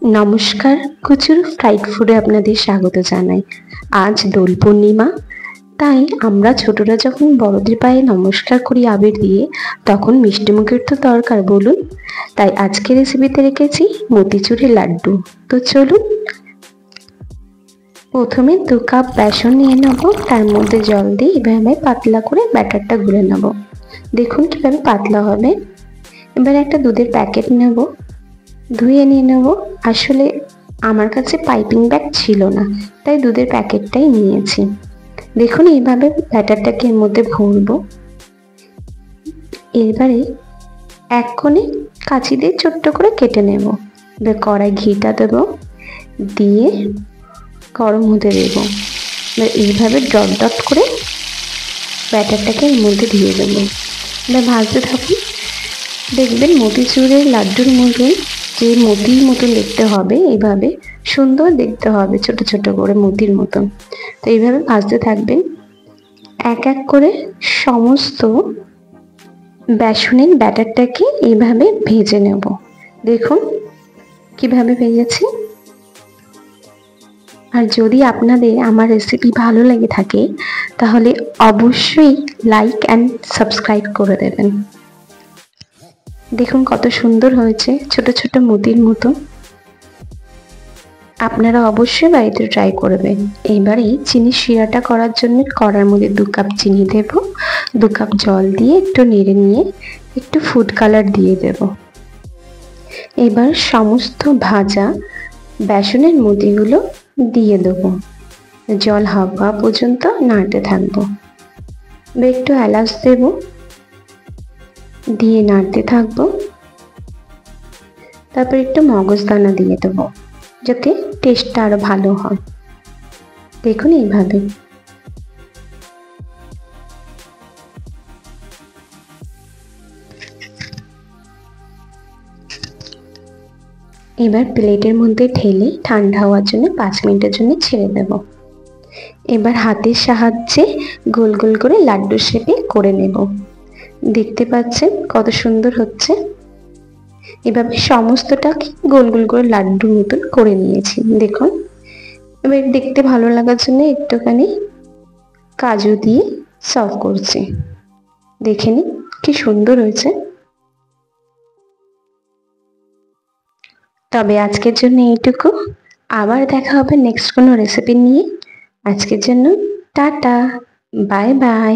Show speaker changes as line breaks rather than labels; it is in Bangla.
নমস্কার, কুচুর ফ্রাইড ফুডে আপনাদের স্বাগত জানাই। আজ দোল পূর্ণিমা, তাই আমরা ছোটরা যখন বড়দের পায়ে নমস্কার করি আবির দিয়ে, তখন মিষ্টিমুখের তো দরকার বলুন। তাই আজকে রেসিপিতে রেখেছি মতিচুরের লাড্ডু। তো চলুন, প্রথমে 2 কাপ বেসন নিয়ে নেব, তার মধ্যে জল দিয়ে এভাবে পাতলা করে ব্যাটারটা গুলে নেব। দেখুন কিভাবে পাতলা হবে। এবার একটা দুধের প্যাকেট নেব, ধুয়ে নিয়ে নেব। আসলে আমার কাছে পাইপিং ব্যাগ ছিল না, তাই দুধের প্যাকেটটাই নিয়েছি। দেখুন এইভাবে ব্যাটারটাকে এর মধ্যে ভরবো। এবারে এক কোণে কাঁচি দিয়ে ছোট্ট করে কেটে নেব। এবার কড়াই ঘিটা দেবো, দিয়ে গরম হতে দেবো। এবার এইভাবে ডট ডট করে ব্যাটারটাকে এর মধ্যে দিয়ে দেবো। এবার ভাজতে থাকুন। দেখবেন মতিচুরের লাড্ডুর মতন যে মতির মতন দেখতে হবে, এইভাবে সুন্দর দেখতে হবে, ছোট ছোট করে মতির মতন। তো এইভাবে ভাজতে থাকবেন। এক এক করে সমস্ত বেসনের ব্যাটারটাকে এইভাবে ভেজে নেব। দেখুন কিভাবে ভেজেছি। আর যদি আপনাদের আমার রেসিপি ভালো লেগে থাকে, তাহলে অবশ্যই লাইক অ্যান্ড সাবস্ক্রাইব করে দেবেন। দেখুন কত সুন্দর হয়েছে, ছোট ছোট মতির মতো। আপনারা অবশ্যই বাড়িতে ট্রাই করবেন। এবারে চিনির শিরাটা করার জন্য কড়ার মধ্যে 2 কাপ চিনি দেব, 2 কাপ জল দিয়ে একটু নেড়ে নিয়ে একটু ফুড কালার দিয়ে দেব। এবার সমস্ত ভাজা বেসনের মতিগুলো দিয়ে দেবো। জল হাওয়া পর্যন্ত নাড়তে থাকবো। এবার একটু এলাচ দেব, দিয়ে নাড়তে থাকবো। তারপর একটু মগজদানা দিয়ে দেবো, যাতে টেস্টটা আরো ভালো হয়। দেখুন এইভাবে। এবার প্লেটের মধ্যে ঢেলে ঠান্ডা হওয়ার জন্য 5 মিনিটের জন্য ছেড়ে দেব। এবার হাতের সাহায্যে গোল গোল করে লাড্ডু শেপে করে নেব। দেখতে পাচ্ছেন কত সুন্দর হচ্ছে। এভাবে সমস্তটাকে গোল গোল করে লাড্ডুর মতন করে নিয়েছি। দেখুন, এবার দেখতে ভালো লাগার জন্য একটুখানি কাজু দিয়ে সার্ভ করছি। দেখে নিন কি সুন্দর হয়েছে। তবে আজকের জন্য এইটুকু। আবার দেখা হবে নেক্সট কোনো রেসিপি নিয়ে। আজকের জন্য টাটা, বাই বাই।